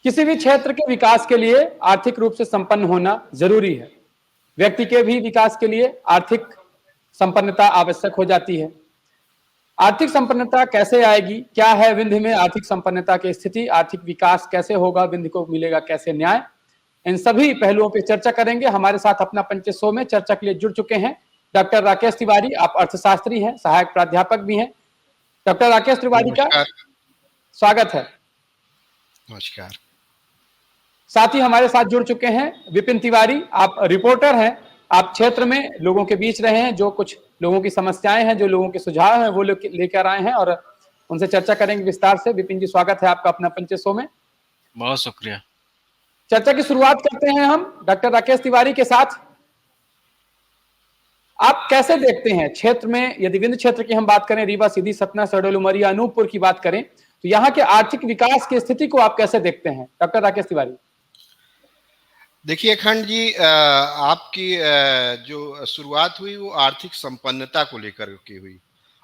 किसी भी क्षेत्र के विकास के लिए आर्थिक रूप से संपन्न होना जरूरी है। व्यक्ति के भी विकास के लिए आर्थिक संपन्नता आवश्यक हो जाती है। आर्थिक संपन्नता कैसे आएगी, क्या है विंध्य में आर्थिक संपन्नता की स्थिति, आर्थिक विकास कैसे होगा, विंध्य को मिलेगा कैसे न्याय, इन सभी पहलुओं पर चर्चा करेंगे। हमारे साथ अपना पंच 100 में चर्चा के लिए जुड़ चुके हैं डॉक्टर राकेश तिवारी। आप अर्थशास्त्री हैं, सहायक प्राध्यापक भी हैं। डॉक्टर राकेश तिवारी का स्वागत है। नमस्कार। साथ ही हमारे साथ जुड़ चुके हैं विपिन तिवारी। आप रिपोर्टर हैं, आप क्षेत्र में लोगों के बीच रहे हैं, जो कुछ लोगों की समस्याएं हैं, जो लोगों के सुझाव हैं, वो लेकर आए हैं और उनसे चर्चा करेंगे विस्तार से। विपिन जी, स्वागत है आपका अपना पंच 100 में। बहुत शुक्रिया। चर्चा की शुरुआत करते हैं हम डॉक्टर राकेश तिवारी के साथ। आप कैसे देखते हैं क्षेत्र में, यदि विंध्य क्षेत्र की हम बात करें, रीवा, सीधी, सतना, शहडोल, उमरिया, अनूपपुर की बात करें, तो यहाँ के आर्थिक विकास की स्थिति को आप कैसे देखते हैं डॉक्टर राकेश तिवारी? देखिए अखंड जी, आपकी जो शुरुआत हुई वो आर्थिक संपन्नता को लेकर के हुई,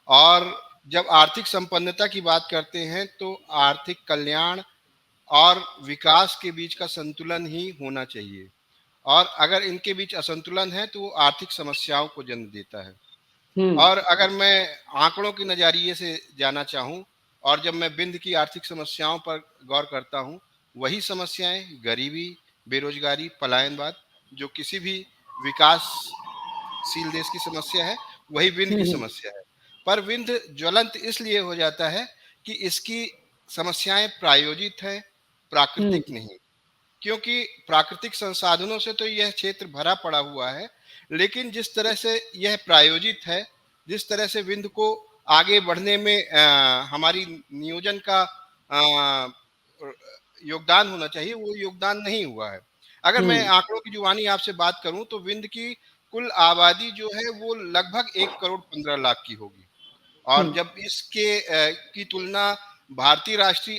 और जब आर्थिक संपन्नता की बात करते हैं तो आर्थिक कल्याण और विकास के बीच का संतुलन ही होना चाहिए, और अगर इनके बीच असंतुलन है तो वो आर्थिक समस्याओं को जन्म देता है। और अगर मैं आंकड़ों के नजरिए से जाना चाहूं, और जब मैं विंध्य की आर्थिक समस्याओं पर गौर करता हूं, वही समस्याएं गरीबी, बेरोजगारी, पलायनवाद, जो किसी भी विकासशील देश की समस्या है, वही विंध्य की समस्या है। पर विंध्य ज्वलंत इसलिए हो जाता है कि इसकी समस्याएं प्रायोजित है, प्राकृतिक नहीं। क्योंकि प्राकृतिक संसाधनों से तो यह क्षेत्र भरा पड़ा हुआ है, लेकिन जिस तरह से यह प्रायोजित है, जिस तरह से विंध्य को आगे बढ़ने में हमारी नियोजन का योगदान होना चाहिए, वो योगदान नहीं हुआ है। अगर मैं आंकड़ों की जुबानी आपसे बात करूं तो विंध्य की कुल आबादी जो है वो लगभग 1,15,00,000 की होगी, और जब इसके की तुलना भारतीय राष्ट्र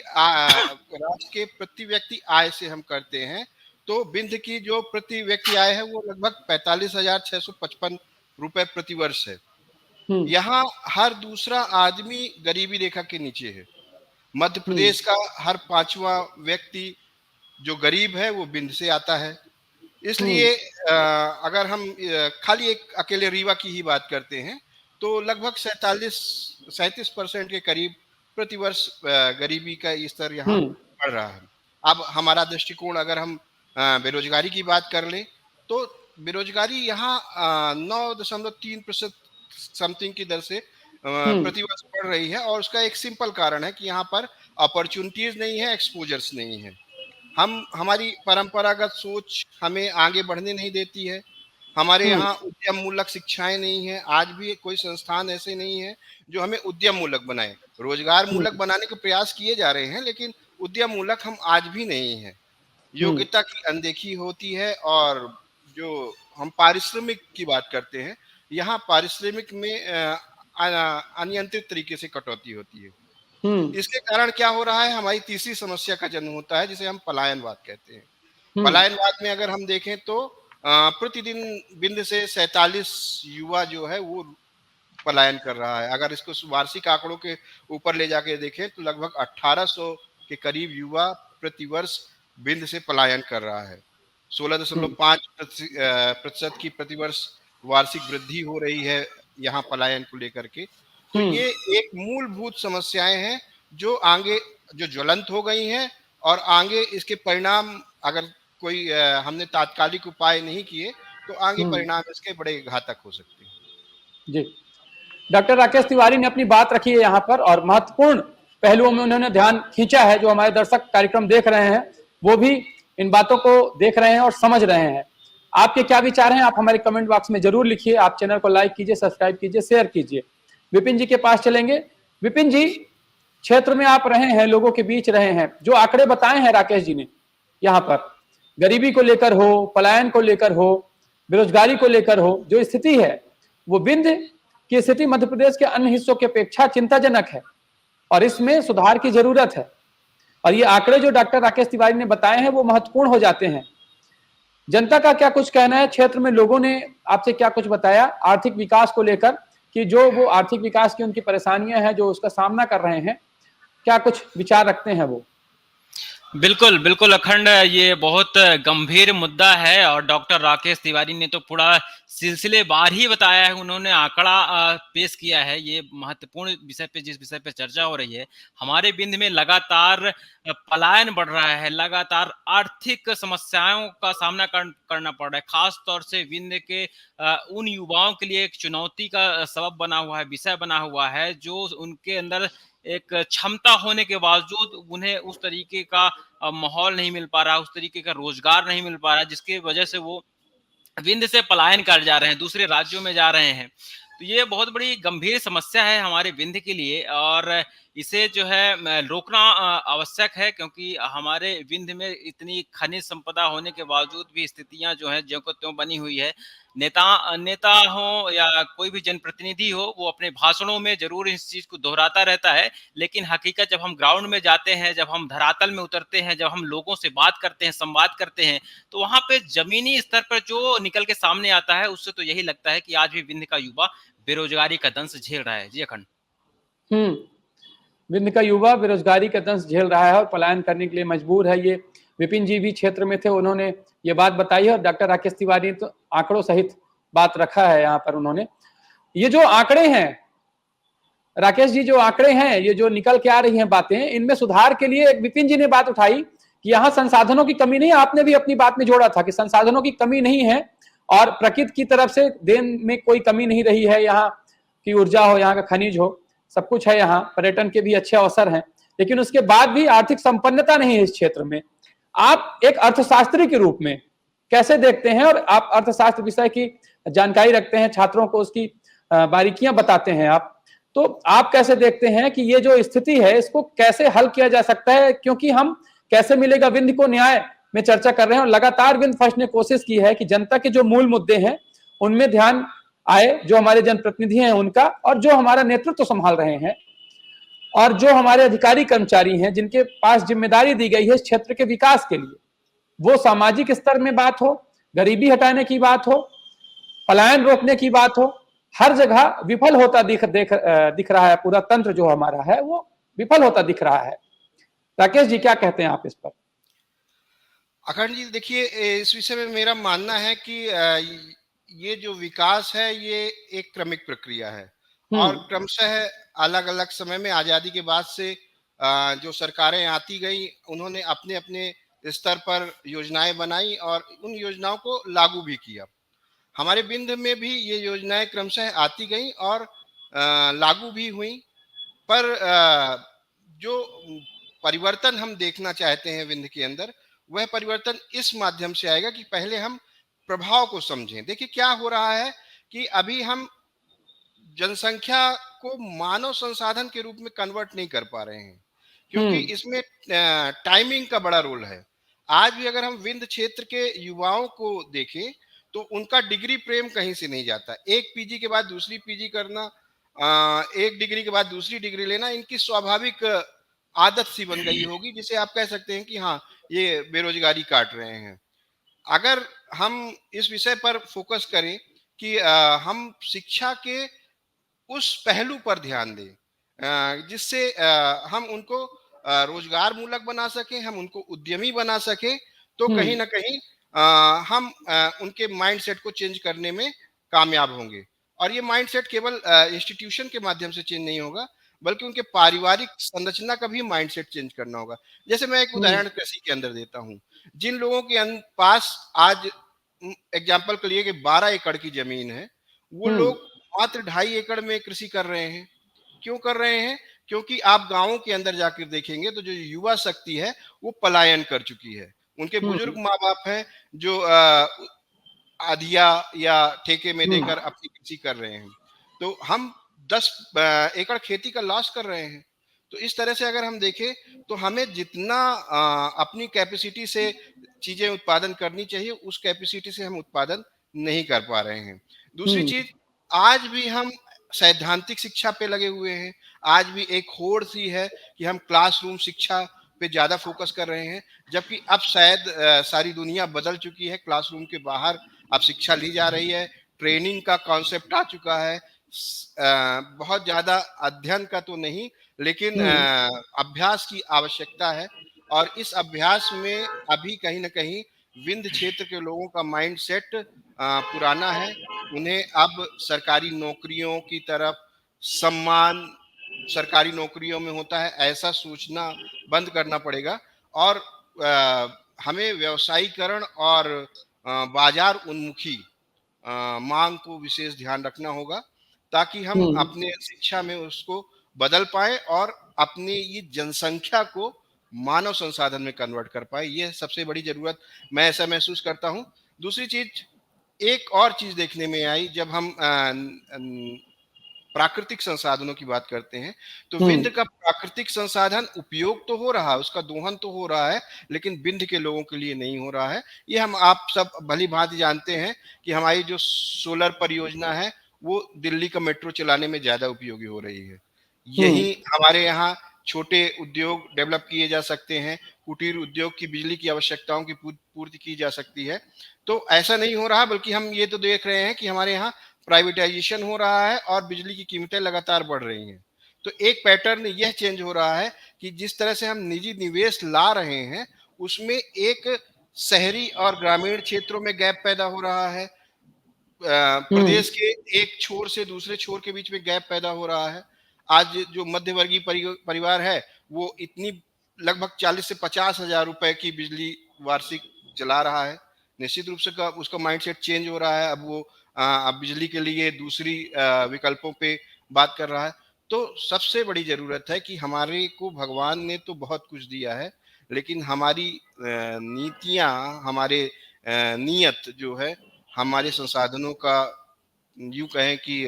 के प्रति व्यक्ति आय से हम करते हैं, तो विंध्य की जो प्रति व्यक्ति आय है वो लगभग 45,655 रुपए प्रति वर्ष है। यहाँ हर दूसरा आदमी गरीबी रेखा के नीचे है। मध्य प्रदेश का हर 5वां व्यक्ति जो गरीब है वो विंध्य से आता है। इसलिए अगर हम खाली एक अकेले रीवा की ही बात करते हैं तो लगभग 37% के करीब प्रतिवर्ष गरीबी का स्तर यहाँ बढ़ रहा है। अब हमारा दृष्टिकोण अगर हम बेरोजगारी की बात कर लें तो बेरोजगारी यहाँ 9.3% समथिंग की दर से प्रतिवर्ष बढ़ रही है, और उसका एक सिंपल कारण है कि यहाँ पर अपॉर्चुनिटीज नहीं है, एक्सपोजर्स नहीं है। हमारी परंपरागत सोच हमें आगे बढ़ने नहीं देती है। हमारे यहाँ उद्यम मूलक शिक्षाएं नहीं है। आज भी कोई संस्थान ऐसे नहीं है जो हमें उद्यम मूलक बनाए। रोजगार मूलक बनाने के प्रयास किए जा रहे हैं, लेकिन उद्यम मूलक हम आज भी नहीं है। योग्यता की अनदेखी होती है, और जो हम पारिश्रमिक की बात करते हैं, यहाँ पारिश्रमिक में अनियंत्रित तरीके से कटौती होती है। इसके कारण क्या हो रहा है, हमारी तीसरी समस्या का जन्म होता है, जिसे हम पलायनवाद कहते हैं। पलायनवाद में अगर हम देखें तो प्रतिदिन विंध्य से 47 युवा जो है वो पलायन कर रहा है। अगर इसको वार्षिक आंकड़ों के ऊपर ले जाके देखें तो लगभग 1800 के करीब युवा प्रतिवर्ष विंध्य से पलायन कर रहा है। 16.5% की प्रतिवर्ष वार्षिक वृद्धि हो रही है यहाँ पलायन को लेकर के। तो ये एक मूलभूत समस्याएं हैं जो आगे जो ज्वलंत हो गई हैं, और आगे इसके परिणाम अगर कोई हमने तात्कालिक उपाय नहीं किए तो आगे परिणाम इसके बड़े घातक हो सकते हैं। जी, डॉक्टर राकेश तिवारी ने अपनी बात रखी है यहाँ पर, और महत्वपूर्ण पहलुओं में उन्होंने ध्यान खींचा है। जो हमारे दर्शक कार्यक्रम देख रहे हैं वो भी इन बातों को देख रहे हैं और समझ रहे हैं। आपके क्या विचार हैं, आप हमारे कमेंट बॉक्स में जरूर लिखिए। आप चैनल को लाइक कीजिए, सब्सक्राइब कीजिए, शेयर कीजिए। विपिन जी के पास चलेंगे। विपिन जी, क्षेत्र में आप रहे हैं, लोगों के बीच रहे हैं, जो आंकड़े बताए हैं राकेश जी ने यहाँ पर, गरीबी को लेकर हो, पलायन को लेकर हो, बेरोजगारी को लेकर हो, जो स्थिति है वो विंध्य की स्थिति मध्य प्रदेश के अन्य हिस्सों की अपेक्षा चिंताजनक है, और इसमें सुधार की जरूरत है। और ये आंकड़े जो डॉक्टर राकेश तिवारी ने बताए हैं वो महत्वपूर्ण हो जाते हैं। जनता का क्या कुछ कहना है, क्षेत्र में लोगों ने आपसे क्या कुछ बताया आर्थिक विकास को लेकर, कि जो वो आर्थिक विकास की उनकी परेशानियां हैं, जो उसका सामना कर रहे हैं, क्या कुछ विचार रखते हैं वो? बिल्कुल, बिल्कुल अखंड, ये बहुत गंभीर मुद्दा है और डॉक्टर राकेश तिवारी ने तो पूरा सिलसिलेवार ही बताया है, उन्होंने आंकड़ा पेश किया है। ये महत्वपूर्ण विषय पे, जिस विषय पे चर्चा हो रही है, हमारे विंध्य में लगातार पलायन बढ़ रहा है, लगातार आर्थिक समस्याओं का सामना करना पड़ रहा है। खास तौर से विंध्य के उन युवाओं के लिए एक चुनौती का सबब बना हुआ है, विषय बना हुआ है, जो उनके अंदर एक क्षमता होने के बावजूद उन्हें उस तरीके का माहौल नहीं मिल पा रहा, उस तरीके का रोजगार नहीं मिल पा रहा, जिसकी वजह से वो विंध्य से पलायन कर जा रहे हैं, दूसरे राज्यों में जा रहे हैं। तो ये बहुत बड़ी गंभीर समस्या है हमारे विंध्य के लिए और इसे जो है रोकना आवश्यक है, क्योंकि हमारे विंध्य में इतनी खनिज संपदा होने के बावजूद भी स्थितियां जो है ज्यों को त्यों बनी हुई है। नेता हो या कोई भी जनप्रतिनिधि हो, वो अपने भाषणों में जरूर इस चीज को दोहराता रहता है, लेकिन हकीकत जब हम ग्राउंड में जाते हैं, जब हम धरातल में उतरते हैं, जब हम लोगों से बात करते हैं, संवाद करते हैं, तो वहां पे जमीनी स्तर पर जो निकल के सामने आता है, उससे तो यही लगता है कि आज भी विंध्य का युवा बेरोजगारी का दंश झेल रहा है। जी अखंड। विंध्य का युवा बेरोजगारी का दंश झेल रहा है और पलायन करने के लिए मजबूर है। ये विपिन जी भी क्षेत्र में थे, उन्होंने ये बात बताई है और डॉक्टर राकेश तिवारी ने तो आंकड़ों सहित बात रखा है यहाँ पर। उन्होंने ये जो आंकड़े हैं राकेश जी, जो आंकड़े हैं, ये जो निकल के आ रही हैं बातें, इनमें सुधार के लिए एक विपिन जी ने बात उठाई कि यहाँ संसाधनों की कमी नहीं है। आपने भी अपनी बात में जोड़ा था कि संसाधनों की कमी नहीं है और प्रकृति की तरफ से देन में कोई कमी नहीं रही है। यहाँ की ऊर्जा हो, यहाँ का खनिज हो, सब कुछ है, यहाँ पर्यटन के भी अच्छे अवसर हैं, लेकिन उसके बाद भी आर्थिक संपन्नता नहीं है इस क्षेत्र में। आप एक अर्थशास्त्री के रूप में कैसे देखते हैं, और आप अर्थशास्त्र विषय की जानकारी रखते हैं, छात्रों को उसकी बारीकियां बताते हैं आप, तो आप कैसे देखते हैं कि ये जो स्थिति है इसको कैसे हल किया जा सकता है? क्योंकि हम कैसे मिलेगा विंध्य को न्याय में चर्चा कर रहे हैं और लगातार विंध्य फर्स्ट ने कोशिश की है कि जनता के जो मूल मुद्दे हैं उनमें ध्यान आए, जो हमारे जनप्रतिनिधि हैं उनका, और जो हमारा नेतृत्व संभाल रहे हैं और जो हमारे अधिकारी कर्मचारी हैं जिनके पास जिम्मेदारी दी गई है इस क्षेत्र के विकास के लिए, वो सामाजिक स्तर में बात हो, गरीबी हटाने की बात हो, पलायन रोकने की बात हो, हर जगह विफल होता दिख रहा है। पूरा तंत्र जो हमारा है वो विफल होता दिख रहा है। राकेश जी, क्या कहते हैं आप इस पर? अखंड जी, देखिए, इस विषय में मेरा मानना है कि ये जो विकास है ये एक क्रमिक प्रक्रिया है और क्रमशः अलग अलग समय में आजादी के बाद से जो सरकारें आती गई, उन्होंने अपने अपने स्तर पर योजनाएं बनाई और उन योजनाओं को लागू भी किया। हमारे विंध्य में भी ये योजनाएं क्रमशः आती गई और लागू भी हुई, पर जो परिवर्तन हम देखना चाहते हैं विंध्य के अंदर, वह परिवर्तन इस माध्यम से आएगा कि पहले हम प्रभाव को समझें। देखिए क्या हो रहा है कि अभी हम जनसंख्या को मानव संसाधन के रूप में कन्वर्ट नहीं कर पा रहे हैं, क्योंकि इसमें टाइमिंग का बड़ा रोल है। आज भी अगर हम विंध्य क्षेत्र के युवाओं को देखें तो उनका डिग्री प्रेम कहीं से नहीं जाता। एक पीजी के बाद दूसरी पीजी करना, एक डिग्री के बाद दूसरी डिग्री लेना इनकी स्वाभाविक आदत सी बन गई होगी, जिसे आप कह सकते हैं कि हाँ, ये बेरोजगारी काट रहे हैं। अगर हम इस विषय पर फोकस करें कि हम शिक्षा के उस पहलू पर ध्यान दें जिससे हम उनको रोजगार मूलक बना सकें, हम उनको उद्यमी बना सकें, तो कहीं ना कहीं हम उनके माइंडसेट को चेंज करने में कामयाब होंगे। और ये माइंडसेट केवल इंस्टीट्यूशन के माध्यम से चेंज नहीं होगा, बल्कि उनके पारिवारिक संरचना का भी माइंडसेट चेंज करना होगा। जैसे मैं एक उदाहरण कृषि के अंदर देता हूँ। जिन लोगों के पास आज एग्जाम्पल के लिए कि 12 एकड़ की जमीन है, वो लोग मात्र 2.5 एकड़ में कृषि कर रहे हैं। क्यों कर रहे हैं? क्योंकि आप गांवों के अंदर जाकर देखेंगे तो जो युवा शक्ति है वो पलायन कर चुकी है। उनके बुजुर्ग माँ बाप हैं जो आधिया या ठेके में देकर अपनी कृषि कर रहे हैं। तो हम 10 एकड़ खेती का लॉस कर रहे हैं। तो इस तरह से अगर हम देखें तो हमें जितना अपनी कैपेसिटी से चीजें उत्पादन करनी चाहिए, उस कैपेसिटी से हम उत्पादन नहीं कर पा रहे हैं। दूसरी चीज, आज भी हम सैद्धांतिक शिक्षा पे लगे हुए हैं। आज भी एक होड़ सी है कि हम क्लासरूम शिक्षा पे ज्यादा फोकस कर रहे हैं, जबकि अब शायद सारी दुनिया बदल चुकी है। क्लासरूम के बाहर अब शिक्षा ली जा रही है, ट्रेनिंग का कॉन्सेप्ट आ चुका है। बहुत ज्यादा अध्ययन का तो नहीं, लेकिन अभ्यास की आवश्यकता है। और इस अभ्यास में अभी कहीं न कहीं विंध्य क्षेत्र के लोगों का माइंडसेट पुराना है। उन्हें अब सरकारी नौकरियों की तरफ सम्मान सरकारी नौकरियों में होता है, ऐसा सोचना बंद करना पड़ेगा और हमें व्यावसायीकरण और बाजार उन्मुखी मांग को विशेष ध्यान रखना होगा, ताकि हम अपने शिक्षा में उसको बदल पाएँ और अपनी ये जनसंख्या को मानव संसाधन में कन्वर्ट कर पाएँ। ये सबसे बड़ी ज़रूरत मैं ऐसा महसूस करता हूँ। दूसरी चीज़, एक और चीज़ देखने में आई जब हम प्राकृतिक संसाधनों की बात करते हैं, तो विंध्य का प्राकृतिक संसाधन उपयोग तो हो रहा है, उसका दोहन तो हो रहा है, लेकिन विंध्य के लोगों के लिए नहीं हो रहा है। ये हम आप सब भली-भांति जानते हैं कि हमारी जो सोलर परियोजना है, वो दिल्ली का मेट्रो चलाने में ज़्यादा उपयोगी हो रही है। यही हमारे यहाँ छोटे उद्योग डेवलप किए जा सकते हैं, कुटीर उद्योग की बिजली की आवश्यकताओं की पूर्ति की जा सकती है। तो ऐसा नहीं हो रहा, बल्कि हम ये तो देख रहे हैं कि हमारे यहाँ प्राइवेटाइजेशन हो रहा है और बिजली की कीमतें लगातार बढ़ रही हैं। तो एक पैटर्न यह चेंज हो रहा है कि जिस तरह से हम निजी निवेश ला रहे हैं, उसमें एक शहरी और ग्रामीण क्षेत्रों में गैप पैदा हो रहा है। प्रदेश के एक छोर से दूसरे छोर के बीच में गैप पैदा हो रहा है। आज जो मध्यवर्गीय परिवार है, वो इतनी लगभग 40 से 50 हज़ार रुपए की बिजली वार्षिक जला रहा है। निश्चित रूप से उसका माइंडसेट चेंज हो रहा है। अब वो अब बिजली के लिए दूसरी विकल्पों पे बात कर रहा है। तो सबसे बड़ी ज़रूरत है कि हमारे को भगवान ने तो बहुत कुछ दिया है, लेकिन हमारी नीतियाँ, हमारे नियत जो है, हमारे संसाधनों का यूँ कहें कि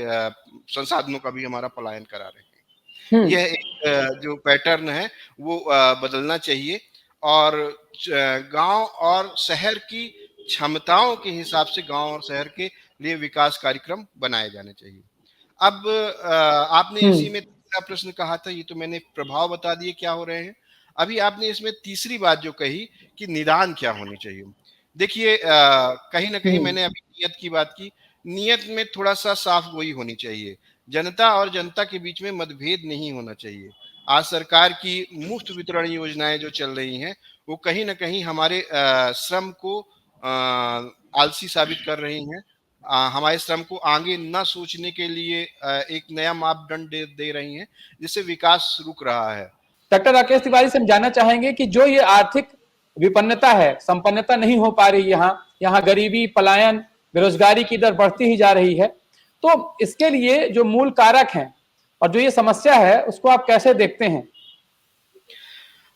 संसाधनों का भी हमारा पलायन करा रहे हैं। यह एक जो पैटर्न है वो बदलना चाहिए और गाँव और शहर की क्षमताओं के हिसाब से गाँव और शहर के लिए विकास कार्यक्रम बनाए जाने चाहिए। अब आपने इसी में तीसरा प्रश्न कहा था, ये तो मैंने प्रभाव बता दिए क्या हो रहे हैं। अभी आपने इसमें तीसरी बात जो कही कि निदान क्या होनी चाहिए। देखिए कहीं न कहीं मैंने अभी नियत की बात की, नियत में थोड़ा-सा साफ-गोई होनी चाहिए। जनता और जनता के बीच में मतभेद नहीं होना चाहिए। आज सरकार की मुफ्त वितरण योजनाएँ जो चल रही हैं, वो कहीं न कहीं हमारे श्रम को आलसी साबित कर रही हैं। हमारे श्रम को आगे ना सोचने के लिए एक नया मापदंड दे रही हैं, जिससे विकास रुक रहा है। डॉक्टर राकेश तिवारी से हम जानना चाहेंगे कि जो ये आर्थिक विपन्नता है, संपन्नता नहीं हो पा रही यहाँ गरीबी, पलायन, बेरोजगारी की दर बढ़ती ही जा रही है, तो इसके लिए जो मूल कारक हैं और जो ये समस्या है, उसको आप कैसे देखते हैं?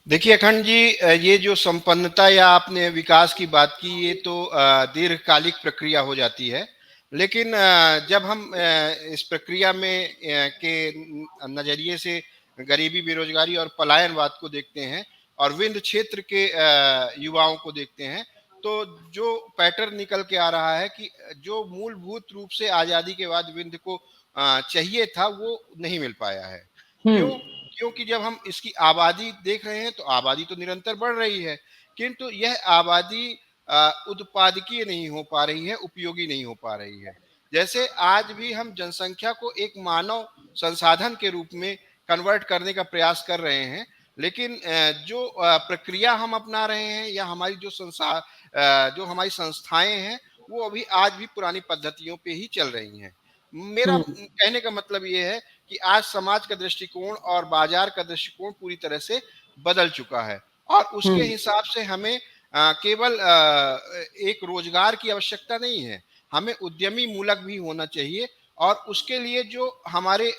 देखिए अखंड जी, ये जो संपन्नता या आपने विकास की बात की, ये तो दीर्घकालिक प्रक्रिया हो जाती है। लेकिन जब हम इस प्रक्रिया में के नजरिए से गरीबी, बेरोजगारी और पलायनवाद को देखते हैं और विंध्य क्षेत्र के युवाओं को देखते हैं, तो जो पैटर्न निकल के आ रहा है कि जो मूलभूत रूप से आजादी के बाद विंध्य को चाहिए था, वो नहीं मिल पाया है। क्योंकि जब हम इसकी आबादी देख रहे हैं, तो आबादी तो निरंतर बढ़ रही है, किंतु यह आबादी उत्पादकीय नहीं हो पा रही है, उपयोगी नहीं हो पा रही है। जैसे आज भी हम जनसंख्या को एक मानव संसाधन के रूप में कन्वर्ट करने का प्रयास कर रहे हैं, लेकिन जो प्रक्रिया हम अपना रहे हैं या हमारी जो हमारी संस्थाएं हैं, वो अभी आज भी पुरानी पद्धतियों पे ही चल रही हैं। मेरा कहने का मतलब ये है कि आज समाज का दृष्टिकोण और बाजार का दृष्टिकोण पूरी तरह से बदल चुका है और उसके हिसाब से हमें केवल एक रोजगार की आवश्यकता नहीं है, हमें उद्यमी मूलक भी होना चाहिए और उसके लिए जो हमारे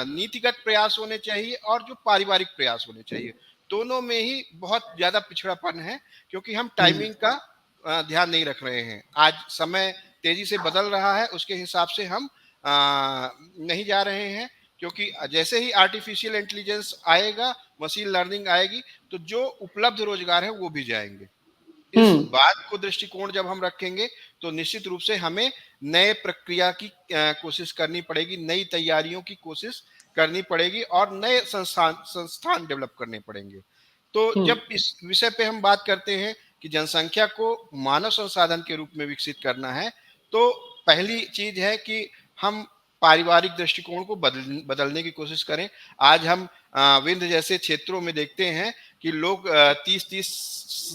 नीतिगत प्रयास होने चाहिए और जो पारिवारिक प्रयास होने चाहिए, दोनों में ही बहुत ज्यादा पिछड़ापन है, क्योंकि हम टाइमिंग का ध्यान नहीं रख रहे हैं। आज समय तेजी से बदल रहा है, उसके हिसाब से हम नहीं जा रहे हैं, क्योंकि जैसे ही आर्टिफिशियल इंटेलिजेंस आएगा, मशीन लर्निंग आएगी, तो जो उपलब्ध रोजगार है वो भी जाएंगे। इस बात को दृष्टिकोण जब हम रखेंगे, तो निश्चित रूप से हमें नए प्रक्रिया की कोशिश करनी पड़ेगी, नई तैयारियों की कोशिश करनी पड़ेगी और नए संस्थान डेवलप करने पड़ेंगे। तो जब इस विषय पे हम बात करते हैं कि जनसंख्या को मानव संसाधन के रूप में विकसित करना है, तो पहली चीज है कि हम पारिवारिक दृष्टिकोण को बदलने की कोशिश करें। आज हम विंध्य जैसे क्षेत्रों में देखते हैं कि लोग 30-30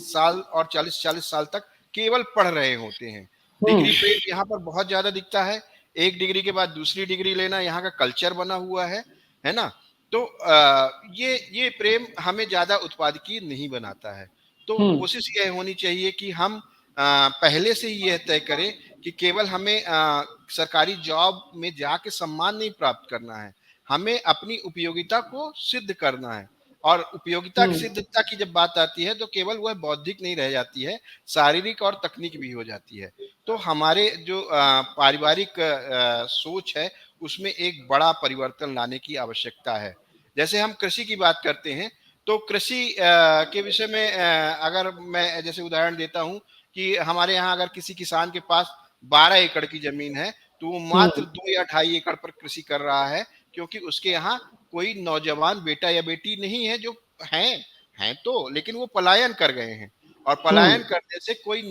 साल और 40-40 साल तक केवल पढ़ रहे होते हैं। डिग्री प्रेम यहाँ पर बहुत ज्यादा दिखता है। एक डिग्री के बाद दूसरी डिग्री लेना यहाँ का कल्चर बना हुआ है ना? तो ये प्रेम हमें ज्यादा उत्पादकीय नहीं बनाता है। तो कोशिश यह होनी चाहिए कि हम पहले से ही यह तय करें कि केवल हमें सरकारी जॉब में जाके सम्मान नहीं प्राप्त करना है, हमें अपनी उपयोगिता को सिद्ध करना है। और उपयोगिता की सिद्धता की जब बात आती है तो केवल वह बौद्धिक नहीं रह जाती है, शारीरिक और तकनीक भी हो जाती है। तो हमारे जो पारिवारिक सोच है उसमें एक बड़ा परिवर्तन लाने की आवश्यकता है। जैसे हम कृषि की बात करते हैं तो कृषि के विषय में अगर मैं जैसे उदाहरण देता हूं कि हमारे यहाँ अगर किसी किसान के पास 12 एकड़ की जमीन है तो वो मात्र 2 या 2.5 एकड़ पर कृषि कर रहा है, क्योंकि उसके यहाँ कोई नौजवान बेटा या बेटी नहीं है जो हैं तो, लेकिन वो पलायन कर गए हैं और पलायन करने से कोई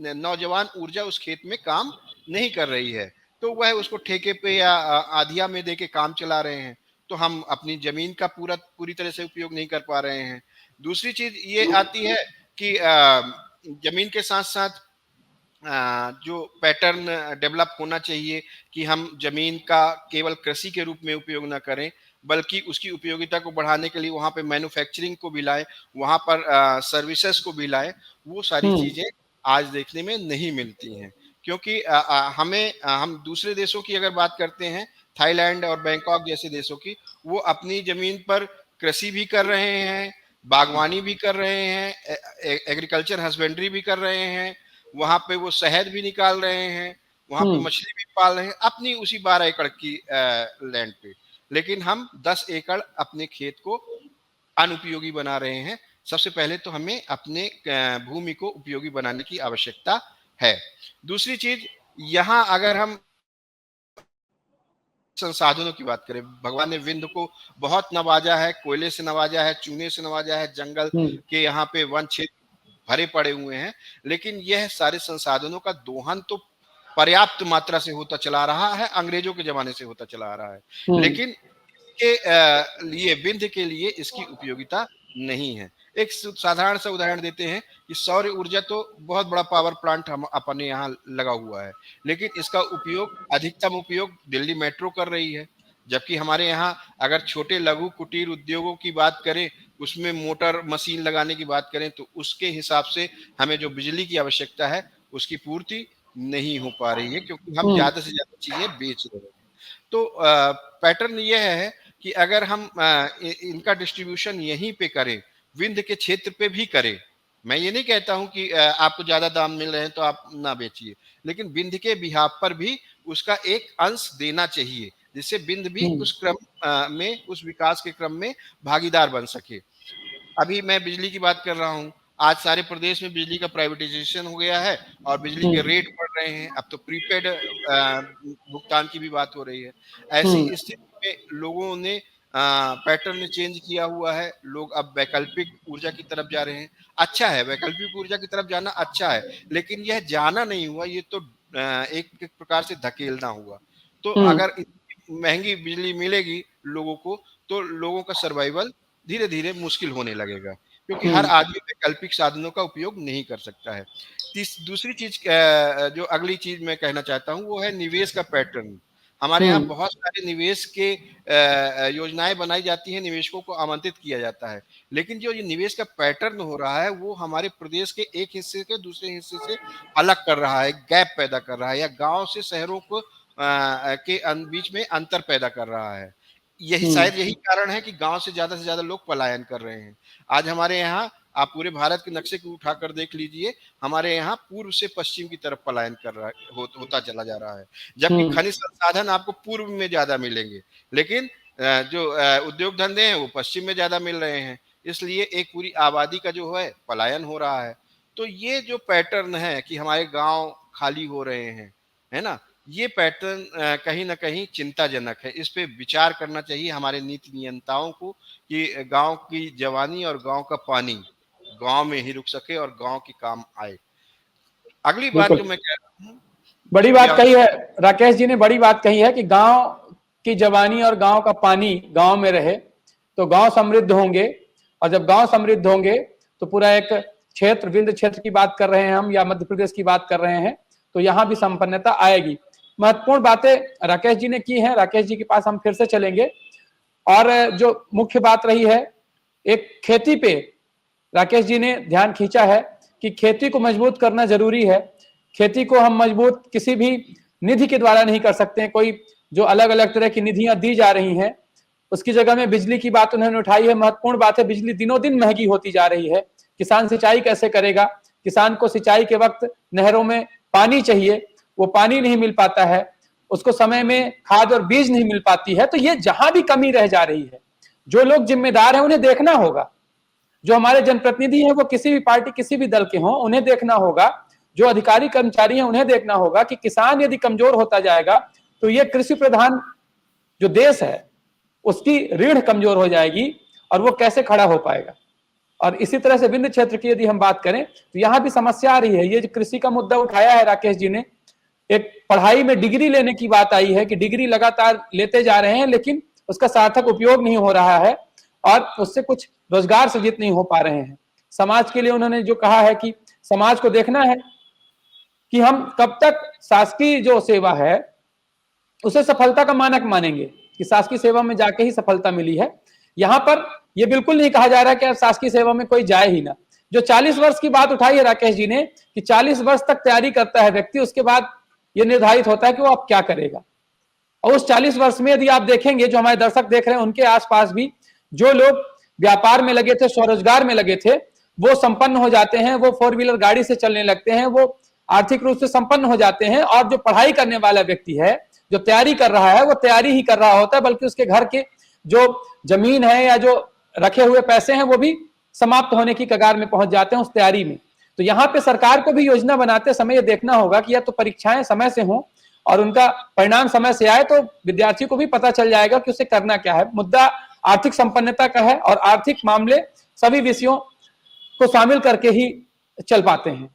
नौजवान ऊर्जा उस खेत में काम नहीं कर रही है, तो वह उसको ठेके पे या आधिया में देके काम चला रहे हैं। तो हम अपनी जमीन का पूरी तरह से उपयोग नहीं कर पा रहे हैं। दूसरी चीज ये आती है कि जमीन के साथ साथ जो पैटर्न डेवलप होना चाहिए कि हम जमीन का केवल कृषि के रूप में उपयोग ना करें, बल्कि उसकी उपयोगिता को बढ़ाने के लिए वहाँ पे मैन्युफैक्चरिंग को भी लाएं, वहाँ पर सर्विसेज को भी लाएं। वो सारी चीजें आज देखने में नहीं मिलती हैं, क्योंकि हम दूसरे देशों की अगर बात करते हैं, थाईलैंड और बैंकॉक जैसे देशों की, वो अपनी जमीन पर कृषि भी कर रहे हैं, बागवानी भी कर रहे हैं, एग्रीकल्चर हस्बेंड्री भी कर रहे हैं, वहां पे वो शहद भी निकाल रहे हैं, वहां पे मछली भी पाल रहे हैं अपनी उसी 12 एकड़ की लैंड पे। लेकिन हम 10 एकड़ अपने खेत को अनुपयोगी बना रहे हैं। सबसे पहले तो हमें अपने भूमि को उपयोगी बनाने की आवश्यकता है। दूसरी चीज, यहाँ अगर हम संसाधनों की बात करें, भगवान ने विंध्य को बहुत नवाजा है, कोयले से नवाजा है, चूने से नवाजा है, जंगल के यहाँ पे वन क्षेत्र भरे पड़े हुए हैं, लेकिन यह सारे संसाधनों का दोहन तो पर्याप्त मात्रा से होता चला रहा है, अंग्रेजों के जमाने से होता चला आ रहा है, लेकिन के लिए विंध्य के लिए इसकी उपयोगिता नहीं है। एक साधारण सा उदाहरण देते हैं कि सौर ऊर्जा तो बहुत बड़ा पावर प्लांट हम अपने यहाँ लगा हुआ है, लेकिन इसका उपयोग अधिकतम उपयोग दिल्ली मेट्रो कर रही है, जबकि हमारे यहाँ अगर छोटे लघु कुटीर उद्योगों की बात करें, उसमें मोटर मशीन लगाने की बात करें, तो उसके हिसाब से हमें जो बिजली की आवश्यकता है उसकी पूर्ति नहीं हो पा रही है, क्योंकि हम ज्यादा से ज्यादा चीजें बेच रहे हैं। तो पैटर्न यह है कि अगर हम इनका डिस्ट्रीब्यूशन यहीं पे करें, विंध्य के क्षेत्र पे भी करें, मैं ये नहीं कहता हूं कि आपको ज्यादा दाम मिल रहे हैं तो आप ना बेचिए, लेकिन विंध्य के बिहाफ पर भी उसका एक अंश देना चाहिए, जिससे विंध्य भी उस क्रम में, उस विकास के क्रम में भागीदार बन सके। अभी मैं बिजली की बात कर रहा हूँ, आज सारे प्रदेश में बिजली का प्राइवेटाइजेशन हो गया है और बिजली के रेट बढ़ रहे हैं। अब तो प्रीपेड भुगतान की भी बात हो रही है। ऐसी स्थिति में लोगों ने पैटर्न चेंज किया हुआ है, लोग अब वैकल्पिक ऊर्जा की तरफ जा रहे हैं। अच्छा है, वैकल्पिक ऊर्जा की तरफ जाना अच्छा है, लेकिन यह जाना नहीं हुआ, ये तो एक प्रकार से धकेलना हुआ। तो अगर महंगी बिजली मिलेगी लोगों को, तो लोगों का सर्वाइवल धीरे धीरे मुश्किल होने लगेगा, क्योंकि हर आदमी वैकल्पिक साधनों का उपयोग नहीं कर सकता है। दूसरी चीज, जो अगली चीज मैं कहना चाहता हूँ, वो है निवेश का पैटर्न। हमारे यहाँ बहुत सारे निवेश के योजनाएं बनाई जाती हैं, निवेशकों को आमंत्रित किया जाता है, लेकिन जो ये निवेश का पैटर्न हो रहा है वो हमारे प्रदेश के एक हिस्से के दूसरे हिस्से से अलग कर रहा है, गैप पैदा कर रहा है, या गांव से शहरों को के बीच में अंतर पैदा कर रहा है। शायद यही कारण है कि गांव से ज्यादा लोग पलायन कर रहे हैं। आज हमारे यहाँ, आप पूरे भारत के नक्शे को उठाकर देख लीजिए, हमारे यहाँ पूर्व से पश्चिम की तरफ पलायन कर रहा है, होता चला जा रहा है, जबकि खनिज संसाधन आपको पूर्व में ज्यादा मिलेंगे, लेकिन जो उद्योग धंधे हैं वो पश्चिम में ज्यादा मिल रहे हैं, इसलिए एक पूरी आबादी का जो है पलायन हो रहा है। तो ये जो पैटर्न है कि हमारे गांव खाली हो रहे हैं, है ना, ये पैटर्न कहीं ना कहीं चिंताजनक है। इस पे विचार करना चाहिए हमारे नीति नियंताओं को कि गांव की जवानी और गांव का पानी गांव में ही रुक सके और गांव के काम आए। अगली बात जो मैं कह रहा हूँ, बड़ी बात कही है राकेश जी ने, बड़ी बात कही है कि गांव की जवानी और गांव का पानी गांव में रहे तो गांव समृद्ध होंगे और जब गांव समृद्ध होंगे तो पूरा एक क्षेत्र, विंध्य क्षेत्र की बात कर रहे हैं हम या मध्य प्रदेश की बात कर रहे हैं, तो यहाँ भी संपन्नता आएगी। महत्वपूर्ण बातें राकेश जी ने की हैं। राकेश जी के पास हम फिर से चलेंगे। और जो मुख्य बात रही है, एक खेती पे राकेश जी ने ध्यान खींचा है कि खेती को मजबूत करना जरूरी है। खेती को हम मजबूत किसी भी निधि के द्वारा नहीं कर सकते। कोई जो अलग अलग तरह की निधियां दी जा रही हैं, उसकी जगह में बिजली की बात उन्होंने उठाई है। महत्वपूर्ण बात है, बिजली दिनों दिन महंगी होती जा रही है। किसान सिंचाई कैसे करेगा? किसान को सिंचाई के वक्त नहरों में पानी चाहिए, वो पानी नहीं मिल पाता है, उसको समय में खाद और बीज नहीं मिल पाती है। तो ये जहां भी कमी रह जा रही है, जो लोग जिम्मेदार हैं उन्हें देखना होगा। जो हमारे जनप्रतिनिधि हैं वो किसी भी पार्टी, किसी भी दल के हों, उन्हें देखना होगा। जो अधिकारी कर्मचारी हैं उन्हें देखना होगा कि किसान यदि कमजोर होता जाएगा तो ये कृषि प्रधान जो देश है उसकी रीढ़ कमजोर हो जाएगी और वो कैसे खड़ा हो पाएगा। और इसी तरह से विंध्य क्षेत्र की यदि हम बात करें तो यहाँ भी समस्या आ रही है। ये जो कृषि का मुद्दा उठाया है राकेश जी ने, एक पढ़ाई में डिग्री लेने की बात आई है कि डिग्री लगातार लेते जा रहे हैं लेकिन उसका सार्थक उपयोग नहीं हो रहा है और उससे कुछ रोजगार सृजित नहीं हो पा रहे हैं। समाज के लिए उन्होंने जो कहा है कि समाज को देखना है कि हम कब तक शासकीय जो सेवा है उसे सफलता का मानक मानेंगे कि शासकीय सेवा में जाके ही सफलता मिली है। यहां पर यह बिल्कुल नहीं कहा जा रहा कि शासकीय सेवा में कोई जाए ही ना। जो 40 वर्ष की बात उठाई है राकेश जी ने कि 40 वर्ष तक तैयारी करता है व्यक्ति, उसके बाद यह निर्धारित होता है कि वो अब क्या करेगा। और उस 40 वर्ष में यदि आप देखेंगे, जो हमारे दर्शक देख रहे हैं उनके आसपास भी जो लोग व्यापार में लगे थे, स्वरोजगार में लगे थे, वो संपन्न हो जाते हैं, वो 4 व्हीलर गाड़ी से चलने लगते हैं, वो आर्थिक रूप से संपन्न हो जाते हैं। और जो पढ़ाई करने वाला व्यक्ति है, जो तैयारी कर रहा है, वो तैयारी ही कर रहा होता है, बल्कि उसके घर के जो जमीन है या जो रखे हुए पैसे हैं वो भी समाप्त होने की कगार में पहुंच जाते हैं उस तैयारी में। तो यहाँ पे सरकार को भी योजना बनाते समय ये देखना होगा कि या तो परीक्षाएं समय से हों और उनका परिणाम समय से आए, तो विद्यार्थी को भी पता चल जाएगा कि उसे करना क्या है। मुद्दा आर्थिक संपन्नता का है और आर्थिक मामले सभी विषयों को शामिल करके ही चल पाते हैं।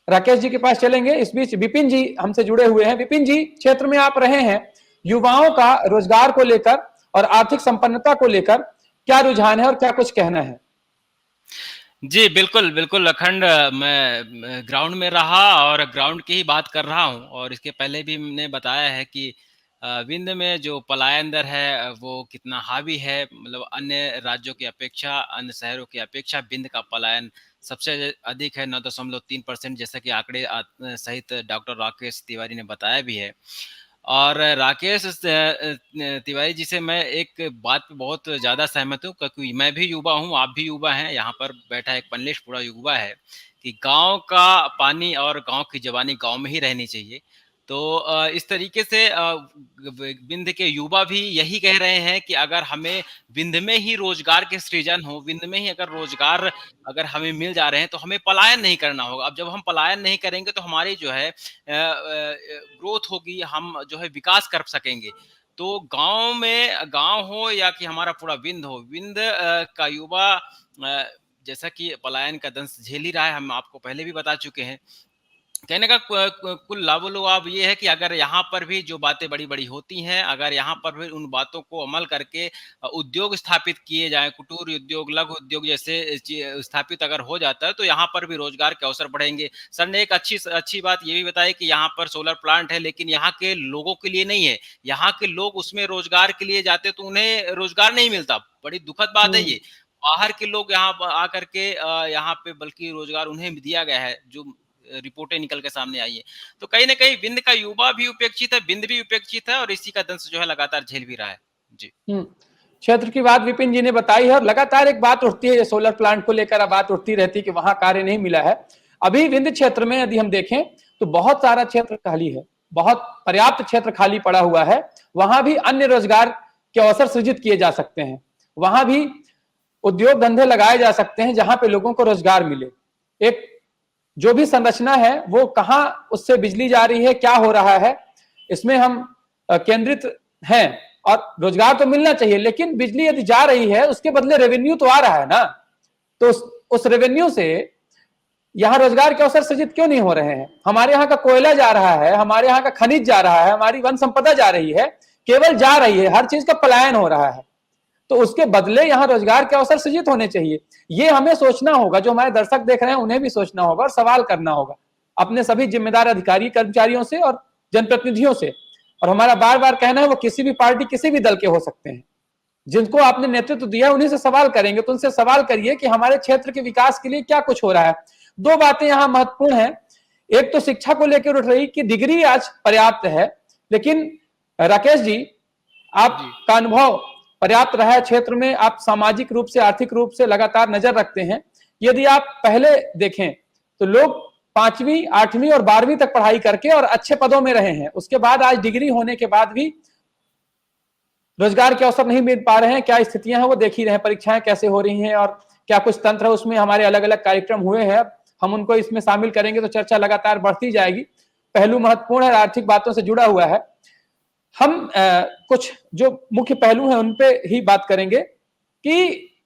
राकेश जी के पास चलेंगे। इस बीच विपिन जी हमसे जुड़े हुए हैं। विपिन जी, क्षेत्र में आप रहे हैं, युवाओं का रोजगार को लेकर और आर्थिक संपन्नता को लेकर क्या रुझान है और क्या कुछ कहना है? जी बिल्कुल बिल्कुल अखंड, मैं ग्राउंड में रहा और ग्राउंड की ही बात कर रहा हूं। और इसके पहले भी मैंने बताया है कि विंध्य में जो पलायन दर है वो कितना हावी है। मतलब अन्य राज्यों की अपेक्षा, अन्य शहरों की अपेक्षा विंध्य का पलायन सबसे अधिक है, 9.3%, जैसा कि आंकड़े सहित डॉक्टर राकेश तिवारी ने बताया भी है। और राकेश तिवारी जी से मैं एक बात पे बहुत ज़्यादा सहमत हूँ, क्योंकि मैं भी युवा हूँ, आप भी युवा हैं, यहाँ पर बैठा एक पनलेश पूरा युवा है, कि गांव का पानी और गांव की जवानी गांव में ही रहनी चाहिए। तो इस तरीके से विंध्य के युवा भी यही कह रहे हैं कि अगर हमें विंध्य में ही रोजगार के सृजन हो, विंध्य में ही अगर रोजगार अगर हमें मिल जा रहे हैं तो हमें पलायन नहीं करना होगा। अब जब हम पलायन नहीं करेंगे तो हमारी जो है ग्रोथ होगी, हम जो है विकास कर सकेंगे। तो गांव में, गांव हो या कि हमारा पूरा विंध्य हो, विंध्य का युवा जैसा कि पलायन का दंश झेल ही रहा है, हम आपको पहले भी बता चुके हैं। कहने का कुल लाभ ये है कि अगर यहाँ पर भी जो बातें बड़ी बड़ी होती हैं, अगर यहाँ पर भी उन बातों को अमल करके उद्योग स्थापित किए जाएं, कुटीर उद्योग, लघु उद्योग जैसे स्थापित अगर हो जाता है तो यहाँ पर भी रोजगार के अवसर बढ़ेंगे। सर ने एक अच्छी बात ये भी बताई कि यहाँ पर सोलर प्लांट है, लेकिन यहाँ के लोगों के लिए नहीं है। यहाँ के लोग उसमें रोजगार के लिए जाते तो उन्हें रोजगार नहीं मिलता। बड़ी दुखद बात है ये। बाहर के लोग यहाँ आकर के यहाँ पे बल्कि रोजगार उन्हें दिया गया है, जो रिपोर्टें निकल के सामने आई है। तो कहीं ना कहीं विंध्य का युवा भी उपेक्षित है, विंध्य भी उपेक्षित है और इसी का दंश जो है लगातार झेल भी रहा है। जी क्षेत्र की बात विपिन जी ने बताई है और लगातार एक बात उठती है, सोलर प्लांट को लेकर बात उठती रहती है कि वहां कार्य नहीं मिला है। अभी विंध्य क्षेत्र में यदि हम देखें तो बहुत सारा क्षेत्र खाली है, बहुत पर्याप्त क्षेत्र खाली पड़ा हुआ है। वहां भी अन्य रोजगार के अवसर सृजित किए जा सकते हैं, वहां भी उद्योग धंधे लगाए जा सकते हैं जहां पे लोगों को रोजगार मिले। एक जो भी संरचना है वो कहां उससे बिजली जा रही है, क्या हो रहा है, इसमें हम केंद्रित हैं। और रोजगार तो मिलना चाहिए, लेकिन बिजली यदि जा रही है उसके बदले रेवेन्यू तो आ रहा है ना, तो उस रेवेन्यू से यहाँ रोजगार के अवसर सृजित क्यों नहीं हो रहे हैं? हमारे यहाँ का कोयला जा रहा है, हमारे यहाँ का खनिज जा रहा है, हमारी वन संपदा जा रही है, केवल जा रही है, हर चीज का पलायन हो रहा है। तो उसके बदले यहाँ रोजगार के अवसर सृजित होने चाहिए। ये हमें सोचना होगा, जो हमारे दर्शक देख रहे हैं उन्हें भी सोचना होगा और सवाल करना होगा अपने सभी जिम्मेदार अधिकारी कर्मचारियों से और जनप्रतिनिधियों से। और हमारा बार बार कहना है, वो किसी भी पार्टी किसी भी दल के हो सकते हैं, जिनको आपने नेतृत्व दिया उन्हीं से सवाल करेंगे, तो उनसे सवाल करिए कि हमारे क्षेत्र के विकास के लिए क्या कुछ हो रहा है। दो बातें यहाँ महत्वपूर्ण हैं। एक तो शिक्षा को लेकर उठ रही कि डिग्री आज पर्याप्त है, लेकिन राकेश जी आपका अनुभव पर्याप्त रहा है क्षेत्र में, आप सामाजिक रूप से आर्थिक रूप से लगातार नजर रखते हैं। यदि आप पहले देखें तो लोग 5वीं 8वीं और 12वीं तक पढ़ाई करके और अच्छे पदों में रहे हैं, उसके बाद आज डिग्री होने के बाद भी रोजगार के अवसर नहीं मिल पा रहे हैं। क्या स्थितियां हैं वो देख ही रहे हैं, परीक्षाएं कैसे हो रही हैं और क्या कुछ तंत्र है उसमें। हमारे अलग अलग कार्यक्रम हुए हैं, हम उनको इसमें शामिल करेंगे तो चर्चा लगातार बढ़ती जाएगी। पहलू महत्वपूर्ण है, आर्थिक बातों से जुड़ा हुआ है। हम कुछ जो मुख्य पहलू हैं उन पे ही बात करेंगे कि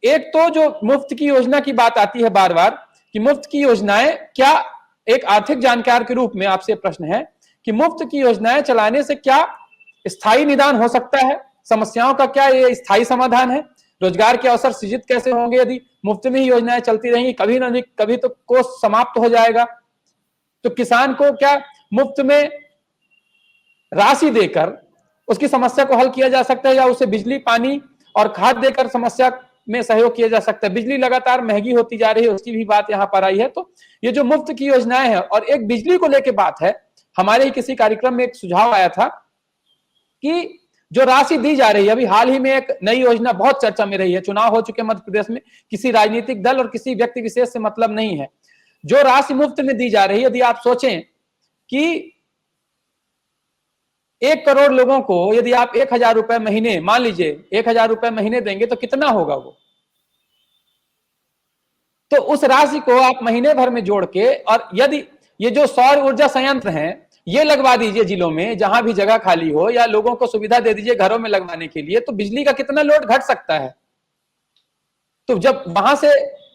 एक तो जो मुफ्त की योजना की बात आती है बार बार कि मुफ्त की योजनाएं, क्या एक आर्थिक जानकार के रूप में आपसे प्रश्न है कि मुफ्त की योजनाएं चलाने से क्या स्थायी निदान हो सकता है, समस्याओं का क्या ये स्थायी समाधान है, रोजगार के अवसर सृजित कैसे होंगे यदि मुफ्त में ही योजनाएं चलती रहेंगी, कभी ना कभी तो कोष समाप्त हो जाएगा। तो किसान को क्या मुफ्त में राशि देकर उसकी समस्या को हल किया जा सकता है, या उसे बिजली पानी और खाद देकर समस्या में सहयोग किया जा सकता है। बिजली लगातार महंगी होती जा रही है, उसकी भी बात यहाँ पर आई है। तो ये जो मुफ्त की योजनाएं हैं, और एक बिजली को लेकर बात है, हमारे ही किसी कार्यक्रम में एक सुझाव आया था कि जो राशि दी जा रही है, अभी हाल ही में एक नई योजना बहुत चर्चा में रही है, चुनाव हो चुके मध्य प्रदेश में, किसी राजनीतिक दल और किसी व्यक्ति विशेष से मतलब नहीं है, जो राशि मुफ्त में दी जा रही है। यदि आप सोचें कि 1 करोड़ लोगों को यदि आप 1000 रुपए महीने, मान लीजिए 1000 रुपए महीने देंगे तो कितना होगा वो, तो उस राशि को आप महीने भर में जोड़ के, और यदि ये जो सौर ऊर्जा संयंत्र हैं ये लगवा दीजिए जिलों में जहां भी जगह खाली हो, या लोगों को सुविधा दे दीजिए घरों में लगवाने के लिए, तो बिजली का कितना लोड घट सकता है। तो जब वहां से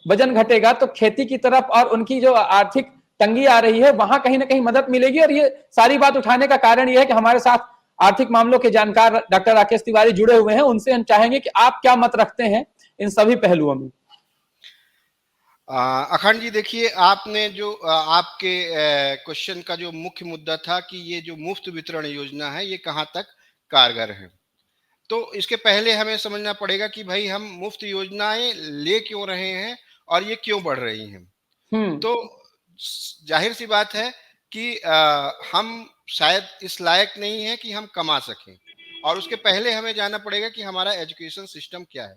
वजन घटेगा तो खेती की तरफ और उनकी जो आर्थिक तंगी आ रही है वहां कहीं ना कहीं मदद मिलेगी। और ये सारी बात उठाने का कारण यह है कि हमारे साथ आर्थिक मामलों के जानकार डॉक्टर राकेश तिवारी जुड़े हुए हैं, उनसे हम चाहेंगे कि आप क्या मत रखते हैं इन सभी पहलुओं में। अखंड जी, देखिए आपने जो आपके क्वेश्चन का जो मुख्य मुद्दा था कि ये जो मुफ्त वितरण योजना है ये कहाँ तक कारगर है, तो इसके पहले हमें समझना पड़ेगा कि भाई हम मुफ्त योजनाएं ले क्यों रहे हैं और ये क्यों बढ़ रही हैं। तो जाहिर सी बात है कि हम शायद इस लायक नहीं है कि हम कमा सकें, और उसके पहले हमें जानना पड़ेगा कि हमारा एजुकेशन सिस्टम क्या है।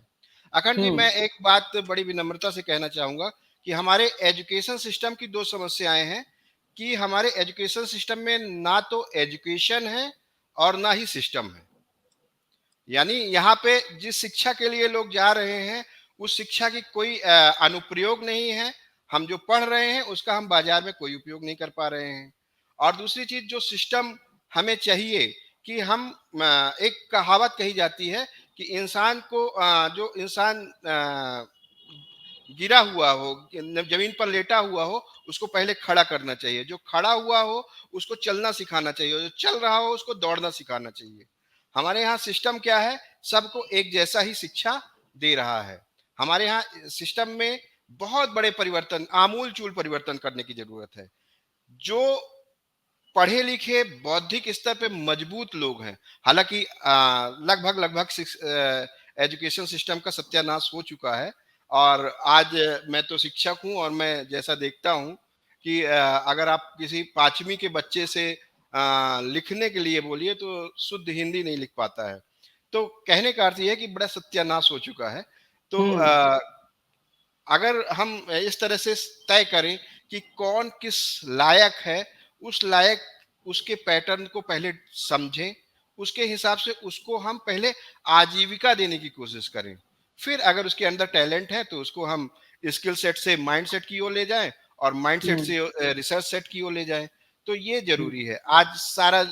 अखंड जी, मैं एक बात बड़ी विनम्रता से कहना चाहूंगा कि हमारे एजुकेशन सिस्टम की 2 समस्याएं हैं कि हमारे एजुकेशन सिस्टम में ना तो एजुकेशन है और ना ही सिस्टम है। यानी यहाँ पे जिस शिक्षा के लिए लोग जा रहे हैं उस शिक्षा की कोई अनुप्रयोग नहीं है, हम जो पढ़ रहे हैं उसका हम बाजार में कोई उपयोग नहीं कर पा रहे हैं। और दूसरी चीज, जो सिस्टम हमें चाहिए कि हम, एक कहावत कही जाती है कि इंसान को, जो इंसान गिरा हुआ हो, जमीन पर लेटा हुआ हो, उसको पहले खड़ा करना चाहिए, जो खड़ा हुआ हो उसको चलना सिखाना चाहिए, जो चल रहा हो उसको दौड़ना सिखाना चाहिए। हमारे यहाँ सिस्टम क्या है, सबको एक जैसा ही शिक्षा दे रहा है। हमारे यहाँ सिस्टम में बहुत बड़े परिवर्तन, आमूलचूल परिवर्तन करने की जरूरत है। जो पढ़े लिखे बौद्धिक स्तर पे मजबूत लोग हैं, हालांकि लगभग एजुकेशन सिस्टम का सत्यानाश हो चुका है, और आज मैं तो शिक्षक हूं और मैं जैसा देखता हूं कि अगर आप किसी 5वीं के बच्चे से लिखने के लिए बोलिए तो शुद्ध हिंदी नहीं लिख पाता है। तो कहने का अर्थ यह है कि बड़ा सत्यानाश हो चुका है। तो अगर हम इस तरह से तय करें कि कौन किस लायक है, उस लायक उसके पैटर्न को पहले समझें, उसके हिसाब से उसको हम पहले आजीविका देने की कोशिश करें, फिर अगर उसके अंदर टैलेंट है तो उसको हम स्किल सेट से माइंड सेट की ओर ले जाएं और माइंड सेट से रिसर्च सेट की ओर ले जाएं। तो ये जरूरी है। आज सारा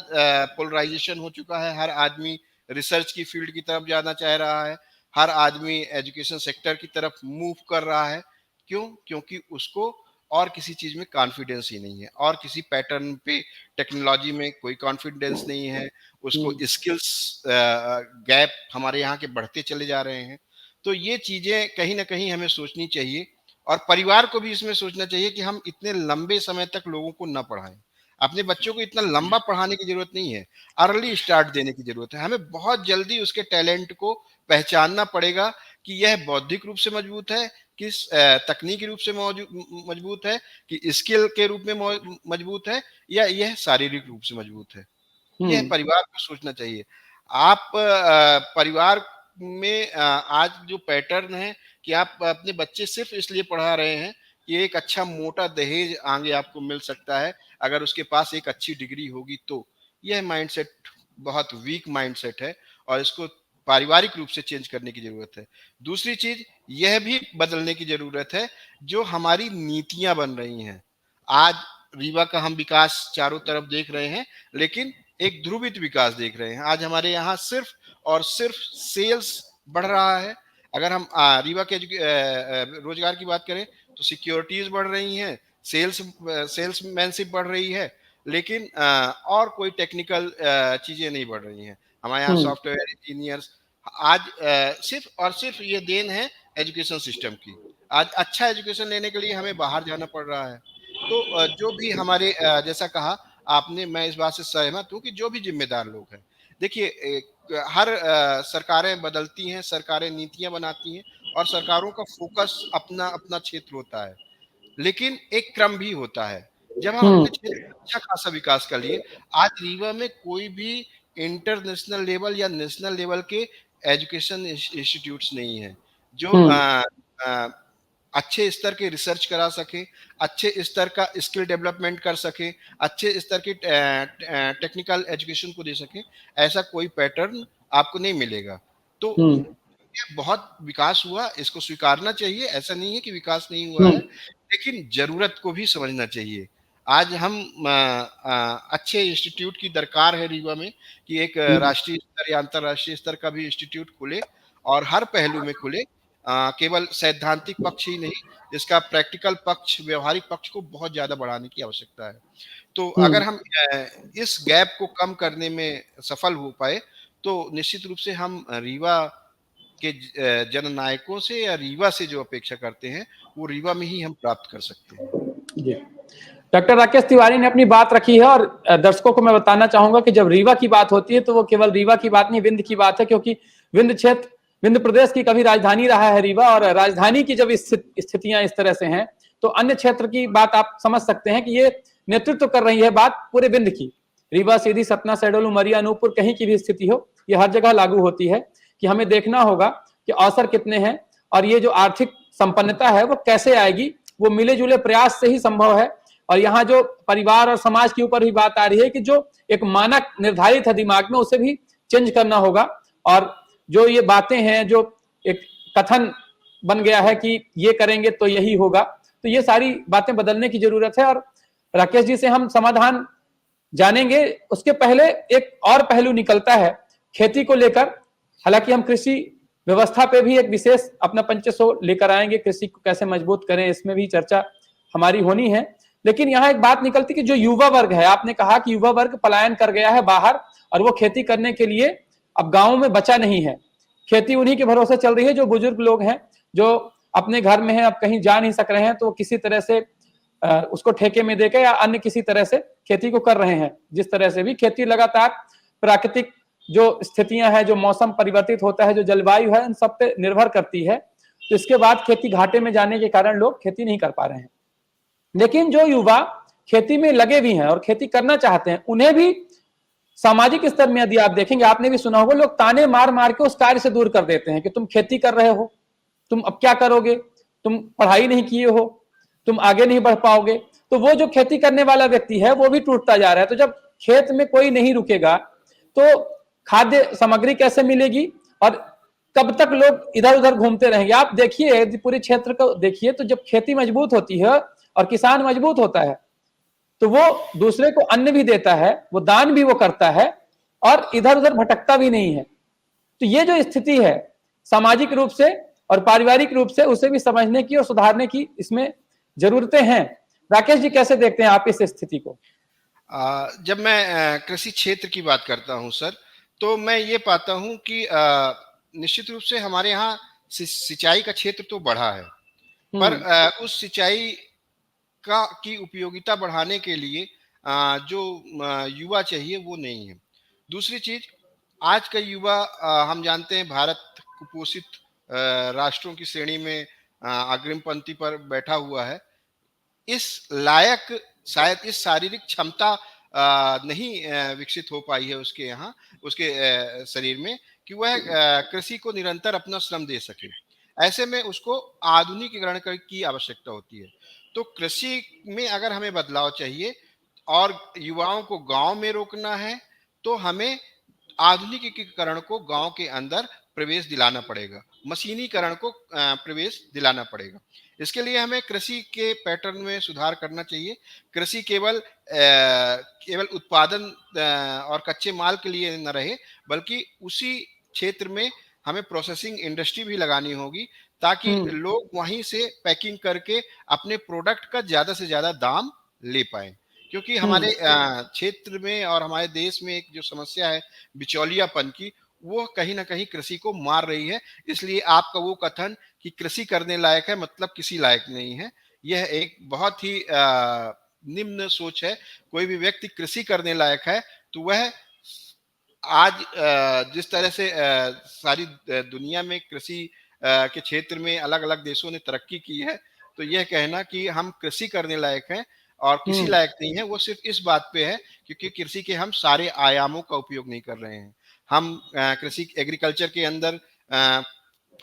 पोलराइजेशन हो चुका है, हर आदमी रिसर्च की फील्ड की तरफ जाना चाह रहा है, हर आदमी एजुकेशन सेक्टर की तरफ मूव कर रहा है। क्यों? क्योंकि उसको और किसी चीज में कॉन्फिडेंस ही नहीं है, और किसी पैटर्न पे, टेक्नोलॉजी में कोई कॉन्फिडेंस नहीं है उसको। स्किल्स गैप हमारे यहाँ के बढ़ते चले जा रहे हैं। तो ये चीजें कहीं ना कहीं हमें सोचनी चाहिए और परिवार को भी इसमें सोचना चाहिए कि हम इतने लंबे समय तक लोगों को न पढ़ाएं। अपने बच्चों को इतना लंबा पढ़ाने की जरूरत नहीं है, अर्ली स्टार्ट देने की जरूरत है। हमें बहुत जल्दी उसके टैलेंट को पहचानना पड़ेगा कि यह बौद्धिक रूप से मजबूत है, किस तकनीकी रूप से मजबूत है, कि स्किल के रूप में मजबूत है, या यह शारीरिक रूप से मजबूत है। यह परिवार को सोचना चाहिए। आप परिवार में आज जो पैटर्न है कि आप अपने बच्चे सिर्फ इसलिए पढ़ा रहे हैं कि एक अच्छा मोटा दहेज आगे आपको मिल सकता है अगर उसके पास एक अच्छी डिग्री होगी तो। यह माइंडसेट बहुत वीक माइंडसेट है और इसको पारिवारिक रूप से चेंज करने की जरूरत है। दूसरी चीज यह भी बदलने की जरूरत है जो हमारी नीतियां बन रही हैं। आज रीवा का हम विकास चारों तरफ देख रहे हैं, लेकिन एक ध्रुवित विकास देख रहे हैं। आज हमारे यहाँ सिर्फ और सिर्फ सेल्स बढ़ रहा है। अगर हम रीवा के रोजगार की बात करें तो सिक्योरिटीज बढ़ रही हैं, सेल्समैनशिप बढ़ रही है, लेकिन और कोई टेक्निकल चीजें नहीं बढ़ रही हैं। हमारे यहाँ सॉफ्टवेयर इंजीनियर्स आज सिर्फ और सिर्फ ये देन है एजुकेशन सिस्टम की। आज अच्छा एजुकेशन लेने के लिए हमें बाहर जाना पड़ रहा है। तो जो भी हमारे जैसा कहा आपने, मैं इस बात से सहमत हूँ कि जो भी जिम्मेदार लोग हैं, देखिए हर सरकारें बदलती हैं, सरकारें नीतियां बनाती हैं और सरकारों का फोकस अपना अपना क्षेत्र होता है, लेकिन एक क्रम भी होता है। जब हम अपने क्षेत्र में अच्छा खासा विकास कर लिए, आज रीवा में कोई भी इंटरनेशनल लेवल या नेशनल लेवल के एजुकेशन इंस्टीट्यूट्स नहीं है जो अच्छे स्तर के रिसर्च करा सके, अच्छे स्तर का स्किल डेवलपमेंट कर सके, अच्छे स्तर की टेक्निकल एजुकेशन को दे सके। ऐसा कोई पैटर्न आपको नहीं मिलेगा। तो ये बहुत विकास हुआ, इसको स्वीकारना चाहिए। ऐसा नहीं है कि विकास नहीं हुआ है, लेकिन जरूरत को भी समझना चाहिए। आज हम अच्छे इंस्टीट्यूट की दरकार है रीवा में कि एक राष्ट्रीय स्तर या अंतर्राष्ट्रीय स्तर का भी इंस्टीट्यूट खुले और हर पहलू में खुले। केवल सैद्धांतिक पक्ष ही नहीं, इसका प्रैक्टिकल पक्ष, व्यवहारिक पक्ष को बहुत ज्यादा बढ़ाने की आवश्यकता है। तो अगर हम इस गैप को कम करने में सफल हो पाए तो निश्चित रूप से हम रीवा के जननायकों से या रीवा से जो अपेक्षा करते हैं वो रीवा में ही हम प्राप्त कर सकते हैं। जी, डॉक्टर राकेश तिवारी ने अपनी बात रखी है और दर्शकों को मैं बताना चाहूंगा कि जब रीवा की बात होती है तो वो केवल रीवा की बात नहीं, विंध्य की बात है, क्योंकि विंध्य क्षेत्र, विंध्य प्रदेश की कभी राजधानी रहा है रीवा, और राजधानी की जब स्थितियां इस तरह से हैं तो अन्य क्षेत्र की बात आप समझ सकते हैं कि ये नेतृत्व कर रही है बात पूरे विंध्य की। रीवा, सीधी, सतना, शहडोल, उमरिया, अनूपपुर, कहीं की भी स्थिति हो, ये हर जगह लागू होती है कि हमें देखना होगा कि अवसर कितने हैं और ये जो आर्थिक संपन्नता है वो कैसे आएगी। वो मिले जुले प्रयास से ही संभव है। और यहाँ जो परिवार और समाज के ऊपर भी बात आ रही है कि जो एक मानक निर्धारित है दिमाग में, उसे भी चेंज करना होगा। और जो ये बातें हैं, जो एक कथन बन गया है कि ये करेंगे तो यही होगा, तो ये सारी बातें बदलने की जरूरत है। और राकेश जी से हम समाधान जानेंगे, उसके पहले एक और पहलू निकलता है खेती को लेकर। हालांकि हम कृषि व्यवस्था पे भी एक विशेष अपना पंचसौ लेकर आएंगे, कृषि को कैसे मजबूत करें इसमें भी चर्चा हमारी होनी है। लेकिन यहाँ एक बात निकलती कि जो युवा वर्ग है, आपने कहा कि युवा वर्ग पलायन कर गया है बाहर और वो खेती करने के लिए अब गाँव में बचा नहीं है। खेती उन्हीं के भरोसे चल रही है जो बुजुर्ग लोग हैं, जो अपने घर में हैं, अब कहीं जा नहीं सक रहे हैं, तो किसी तरह से उसको ठेके में देकर या अन्य किसी तरह से खेती को कर रहे हैं। जिस तरह से भी खेती लगातार प्राकृतिक जो स्थितियां हैं, जो मौसम परिवर्तित होता है, जो जलवायु है, इन सब पे निर्भर करती है। तो इसके बाद खेती घाटे में जाने के कारण लोग खेती नहीं कर पा रहे हैं। लेकिन जो युवा खेती में लगे भी हैं और खेती करना चाहते हैं, उन्हें भी सामाजिक स्तर में यदि आप देखेंगे, आपने भी सुना होगा, लोग ताने मार मार के उस कार्य से दूर कर देते हैं कि तुम खेती कर रहे हो, तुम अब क्या करोगे, तुम पढ़ाई नहीं किए हो, तुम आगे नहीं बढ़ पाओगे। तो वो जो खेती करने वाला व्यक्ति है वो भी टूटता जा रहा है। तो जब खेत में कोई नहीं रुकेगा तो खाद्य सामग्री कैसे मिलेगी और कब तक लोग इधर उधर घूमते रहेंगे। आप देखिए, यदि पूरे क्षेत्र को देखिए तो जब खेती मजबूत होती है और किसान मजबूत होता है तो वो दूसरे को अन्न भी देता है, वो दान भी वो करता है और इधर उधर भटकता भी नहीं है। तो ये जो स्थिति है सामाजिक रूप से और पारिवारिक रूप से, उसे भी समझने की और सुधारने की इसमें जरूरतें हैं। राकेश जी, कैसे देखते हैं आप इस स्थिति को? जब मैं कृषि क्षेत्र की बात करता हूं सर, तो मैं ये पाता हूं कि निश्चित रूप से हमारे यहाँ सिंचाई का क्षेत्र तो बढ़ा है, पर उस सिंचाई की उपयोगिता बढ़ाने के लिए जो युवा चाहिए वो नहीं है। दूसरी चीज, आज का युवा हम जानते हैं भारत कुपोषित राष्ट्रों की श्रेणी में अग्रिम पंक्ति पर बैठा हुआ है। इस लायक शायद इस शारीरिक क्षमता नहीं विकसित हो पाई है उसके यहाँ, उसके शरीर में, कि वह कृषि को निरंतर अपना श्रम दे सके। ऐसे में उसको आधुनिकीकरण की आवश्यकता होती है। तो कृषि में अगर हमें बदलाव चाहिए और युवाओं को गांव में रोकना है, तो हमें आधुनिकीकरण को गांव के अंदर प्रवेश दिलाना पड़ेगा, मशीनीकरण को प्रवेश दिलाना पड़ेगा। इसके लिए हमें कृषि के पैटर्न में सुधार करना चाहिए। कृषि केवल उत्पादन और कच्चे माल के लिए न रहे, बल्कि उसी क्षेत्र में हमें प्रोसेसिंग इंडस्ट्री भी लगानी होगी, ताकि लोग वहीं से पैकिंग करके अपने प्रोडक्ट का ज्यादा से ज्यादा दाम ले पाए। क्योंकि हमारे क्षेत्र में और हमारे देश में एक जो समस्या है बिचौलियापन की, वो कहीं ना कहीं कृषि को मार रही है। इसलिए आपका वो कथन कि कृषि करने लायक है मतलब किसी लायक नहीं है, यह एक बहुत ही निम्न सोच है। कोई भी व्यक्ति कृषि करने लायक है तो वह आज जिस तरह से सारी दुनिया में कृषि के क्षेत्र में अलग अलग देशों ने तरक्की की है, तो यह कहना कि हम कृषि करने लायक हैं और किसी लायक नहीं है, वो सिर्फ इस बात पे है क्योंकि कृषि के हम सारे आयामों का उपयोग नहीं कर रहे हैं। हम कृषि एग्रीकल्चर के अंदर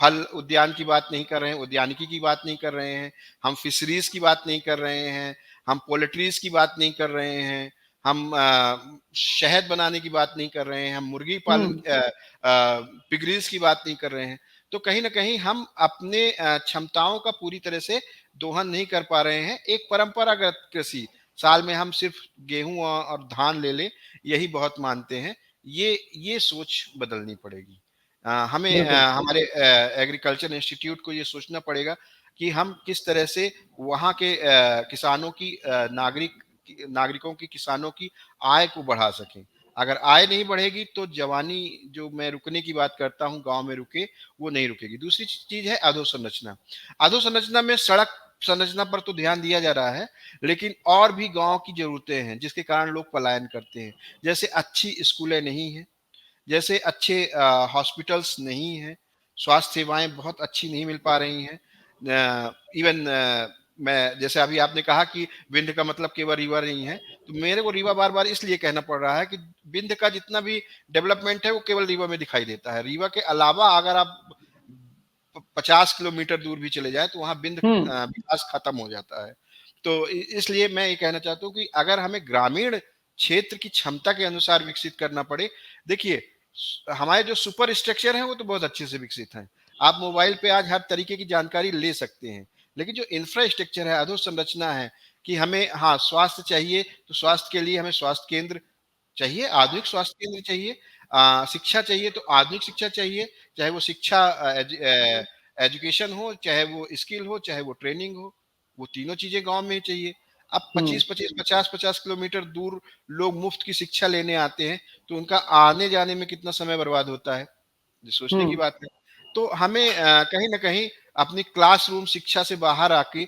फल उद्यान की बात नहीं कर रहे हैं, उद्यानिकी की बात नहीं कर रहे हैं, हम फिशरीज की बात नहीं कर रहे हैं, हम पोल्ट्रीज की बात नहीं कर रहे हैं, हम शहद बनाने की बात नहीं कर रहे हैं, हम मुर्गी पालन पिगरीज की बात नहीं कर रहे हैं। तो कहीं ना कहीं हम अपने क्षमताओं का पूरी तरह से दोहन नहीं कर पा रहे हैं। एक परंपरागत कृषि, साल में हम सिर्फ गेहूं और धान ले लें, यही बहुत मानते हैं। ये सोच बदलनी पड़ेगी। हमें हमारे एग्रीकल्चर इंस्टीट्यूट को ये सोचना पड़ेगा कि हम किस तरह से वहाँ के किसानों की नागरिकों की, किसानों की आय को बढ़ा सकें। अगर आय नहीं बढ़ेगी तो जवानी जो मैं रुकने की बात करता हूँ, गांव में रुके, वो नहीं रुकेगी। दूसरी चीज है अधोसंरचना। अधोसंरचना में सड़क संरचना पर तो ध्यान दिया जा रहा है, लेकिन और भी गांव की जरूरतें हैं जिसके कारण लोग पलायन करते हैं। जैसे अच्छी स्कूलें नहीं है, जैसे अच्छे हॉस्पिटल्स नहीं है, स्वास्थ्य सेवाएं बहुत अच्छी नहीं मिल पा रही हैं। इवन मैं, जैसे अभी आपने कहा कि विंध्य का मतलब केवल रीवा नहीं है, तो मेरे को रीवा बार बार इसलिए कहना पड़ रहा है कि विंध्य का जितना भी डेवलपमेंट है वो केवल रीवा में दिखाई देता है। रीवा के अलावा अगर आप 50 किलोमीटर दूर भी चले जाए तो वहां विंध्य विकास खत्म हो जाता है। तो इसलिए मैं ये कहना चाहता हूँ कि अगर हमें ग्रामीण क्षेत्र की क्षमता के अनुसार विकसित करना पड़े, देखिए हमारे जो सुपर स्ट्रक्चर हैं वो तो बहुत अच्छे से विकसित हैं। आप मोबाइल पे आज हर तरीके की जानकारी ले सकते हैं, लेकिन जो इंफ्रास्ट्रक्चर है, अधोसंरचना है, कि हमें स्वास्थ्य चाहिए तो स्वास्थ्य के लिए हमें स्वास्थ्य केंद्र चाहिए, आधुनिक स्वास्थ्य केंद्र चाहिए। शिक्षा चाहिए तो आधुनिक शिक्षा चाहिए, चाहे वो शिक्षा एजुकेशन हो, चाहे वो स्किल हो, चाहे वो ट्रेनिंग हो, वो तीनों चीजें गांव में चाहिए। अब 50 किलोमीटर दूर लोग मुफ्त की शिक्षा लेने आते हैं, तो उनका आने जाने में कितना समय बर्बाद होता है, ये सोचने की बात है। तो हमें कहीं ना कहीं अपनी क्लासरूम शिक्षा से बाहर आके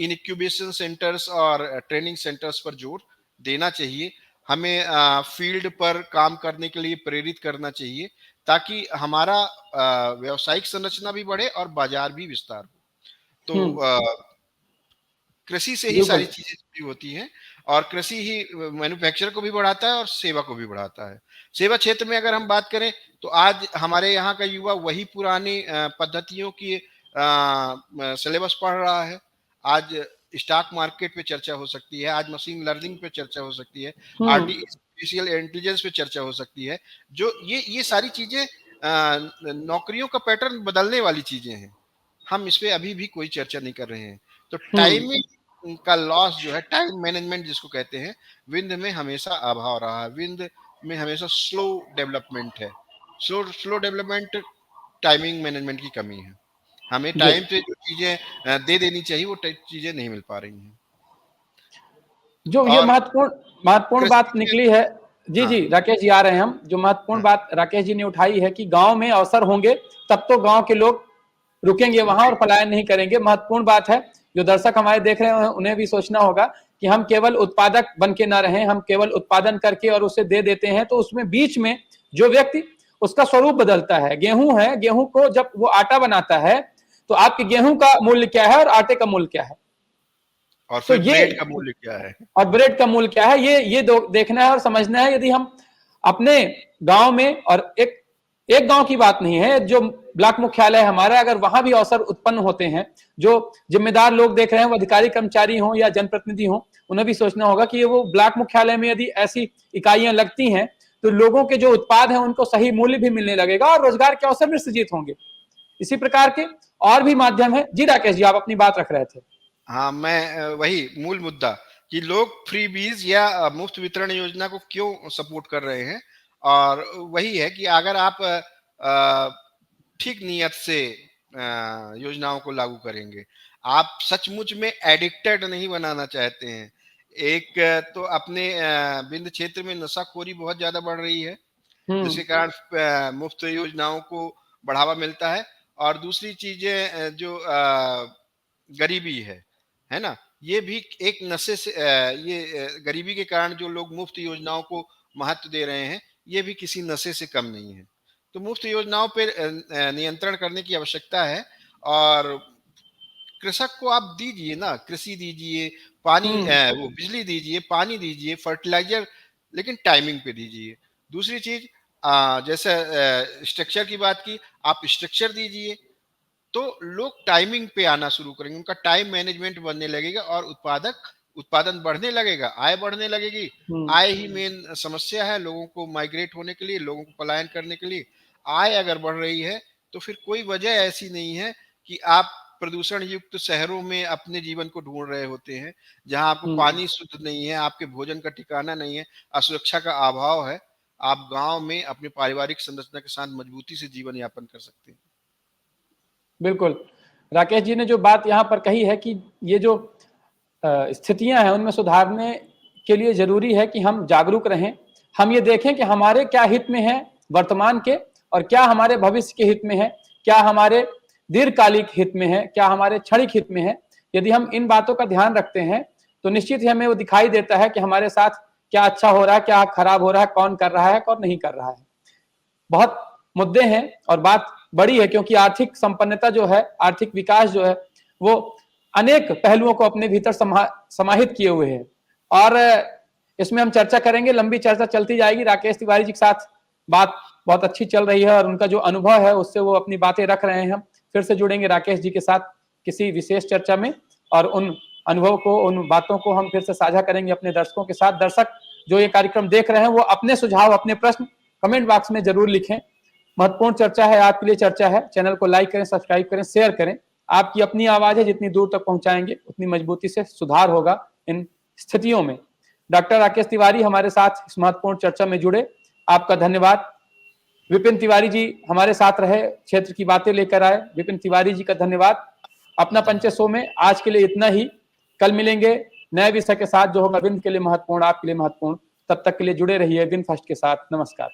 इनक्यूबेशन सेंटर्स और ट्रेनिंग सेंटर्स पर जोर देना चाहिए। हमें फील्ड पर काम करने के लिए प्रेरित करना चाहिए, ताकि हमारा व्यावसायिक संरचना भी बढ़े और बाजार भी विस्तार हो। तो कृषि से ही सारी चीजें जुड़ी होती हैं, और कृषि ही मैन्युफैक्चर को भी बढ़ाता है और सेवा को भी बढ़ाता है। सेवा क्षेत्र में अगर हम बात करें तो आज हमारे यहाँ का युवा वही पुरानी पद्धतियों की सिलेबस पढ़ रहा है। आज स्टॉक मार्केट पे चर्चा हो सकती है, आज मशीन लर्निंग पे चर्चा हो सकती है, आर्टिफिशियल इंटेलिजेंस पे चर्चा हो सकती है। जो ये सारी चीजें नौकरियों का पैटर्न बदलने वाली चीजें हैं, हम इस पे अभी भी कोई चर्चा नहीं कर रहे हैं। तो टाइमिंग का लॉस जो है, टाइम मैनेजमेंट जिसको कहते हैं, विंध्य में हमेशा अभाव रहा है। विंध्य में हमेशा स्लो डेवलपमेंट है, स्लो डेवलपमेंट, टाइमिंग मैनेजमेंट की कमी है। हमें टाइम पे जो चीजें दे देनी चाहिए वो चीजें नहीं मिल पा रही हैं। जो ये महत्वपूर्ण बात निकली है, जी राकेश जी आ रहे हैं हम। जो महत्वपूर्ण बात राकेश जी ने उठाई है कि गांव में अवसर होंगे तब तो गांव के लोग रुकेंगे वहां और पलायन नहीं करेंगे। महत्वपूर्ण बात है, जो दर्शक हमारे देख रहे हैं उन्हें भी सोचना होगा कि हम केवल उत्पादक बन के ना रहें, हम केवल उत्पादन करके और उसे दे देते हैं तो उसमें बीच में जो व्यक्ति उसका स्वरूप बदलता है। गेहूं है, गेहूं को जब वो आटा बनाता है तो आपके गेहूं का मूल्य क्या है और आटे का मूल्य क्या है, और तो फिर ब्रेड का मूल्य क्या है, और ब्रेड का मूल्य क्या है, ये देखना है और समझना है। यदि हम अपने गांव में, और एक गांव की बात नहीं है, जो ब्लॉक मुख्यालय हमारा, अगर वहां भी अवसर उत्पन्न होते हैं, जो जिम्मेदार लोग देख रहे हैं, वो अधिकारी कर्मचारी हों या जनप्रतिनिधि हों, उन्हें भी सोचना होगा कि वो ब्लॉक मुख्यालय में यदि ऐसी इकाइयां लगती हैं तो लोगों के जो उत्पाद हैं उनको सही मूल्य भी मिलने लगेगा और रोजगार के अवसर भी सृजित होंगे। इसी प्रकार के और भी माध्यम है। जी राकेश जी, आप अपनी बात रख रहे थे। हाँ, मैं वही मूल मुद्दा कि लोग फ्री बीज या मुफ्त वितरण योजना को क्यों सपोर्ट कर रहे हैं, और वही है कि अगर आप ठीक नियत से योजनाओं को लागू करेंगे, आप सचमुच में एडिक्टेड नहीं बनाना चाहते हैं। एक तो अपने बिंद क्षेत्र में नशाखोरी बहुत ज्यादा बढ़ रही है, जिसके कारण मुफ्त योजनाओं को बढ़ावा मिलता है, और दूसरी चीजें जो गरीबी है ना, ये भी एक नशे से ये गरीबी के कारण जो लोग मुफ्त योजनाओं को महत्व दे रहे हैं, ये भी किसी नशे से कम नहीं है। तो मुफ्त योजनाओं पर नियंत्रण करने की आवश्यकता है, और कृषक को आप दीजिए ना, कृषि दीजिए, पानी वो बिजली दीजिए, पानी दीजिए, फर्टिलाइजर, लेकिन टाइमिंग पे दीजिए। दूसरी चीज जैसे स्ट्रक्चर की बात की, आप स्ट्रक्चर दीजिए तो लोग टाइमिंग पे आना शुरू करेंगे, उनका टाइम मैनेजमेंट बनने लगेगा और उत्पादन बढ़ने लगेगा, आय बढ़ने लगेगी। आय ही मेन समस्या है लोगों को माइग्रेट होने के लिए, लोगों को पलायन करने के लिए। आय अगर बढ़ रही है तो फिर कोई वजह ऐसी नहीं है कि आप प्रदूषण युक्त शहरों में अपने जीवन को ढूंढ रहे होते हैं, जहां आपको पानी शुद्ध नहीं है, आपके भोजन का ठिकाना नहीं है, असुरक्षा का अभाव है। आप गांव में अपने पारिवारिक संरचना के साथ मजबूती से जीवन यापन कर सकते हैं। बिल्कुल, राकेश जी ने जो बात यहाँ पर कही है कि ये जो स्थितियां हैं उनमें सुधारने के लिए जरूरी है कि हम जागरूक रहें, हम ये देखें कि हमारे क्या हित में है वर्तमान के, और क्या हमारे भविष्य के हित में है, क्या हमारे दीर्घकालिक हित में है, क्या हमारे क्षणिक हित में है। यदि हम इन बातों का ध्यान रखते हैं तो निश्चित ही हमें वो दिखाई देता है कि हमारे साथ क्या अच्छा हो रहा है, क्या खराब हो रहा है, कौन कर रहा है, कौन नहीं कर रहा है। बहुत मुद्दे हैं और बात बड़ी है, क्योंकि आर्थिक संपन्नता जो है, आर्थिक विकास जो है, वो अनेक पहलुओं को अपने भीतर समाहित किए हुए है, और इसमें हम चर्चा करेंगे, लंबी चर्चा चलती जाएगी। राकेश तिवारी जी के साथ बात बहुत अच्छी चल रही है और उनका जो अनुभव है उससे वो अपनी बातें रख रहे हैं। हम फिर से जुड़ेंगे राकेश जी के साथ किसी विशेष चर्चा में, और उन अनुभव को, उन बातों को हम फिर से साझा करेंगे अपने दर्शकों के साथ। दर्शक जो ये कार्यक्रम देख रहे हैं वो अपने सुझाव, अपने प्रश्न कमेंट बॉक्स में जरूर लिखें। महत्वपूर्ण चर्चा है, आपके लिए चर्चा है। चैनल को लाइक करें, सब्सक्राइब करें, शेयर करें। आपकी अपनी आवाज है, जितनी दूर तक पहुंचाएंगे उतनी मजबूती से सुधार होगा इन स्थितियों में। डॉक्टर राकेश तिवारी हमारे साथ इस महत्वपूर्ण चर्चा में जुड़े, आपका धन्यवाद। विपिन तिवारी जी हमारे साथ रहे, क्षेत्र की बातें लेकर आए, विपिन तिवारी जी का धन्यवाद। अपना पंच शो में आज के लिए इतना ही। कल मिलेंगे नए विषय के साथ जो होगा विंध्य के लिए महत्वपूर्ण, आपके लिए महत्वपूर्ण। तब तक के लिए जुड़े रहिए विंध्य फर्स्ट के साथ। नमस्कार।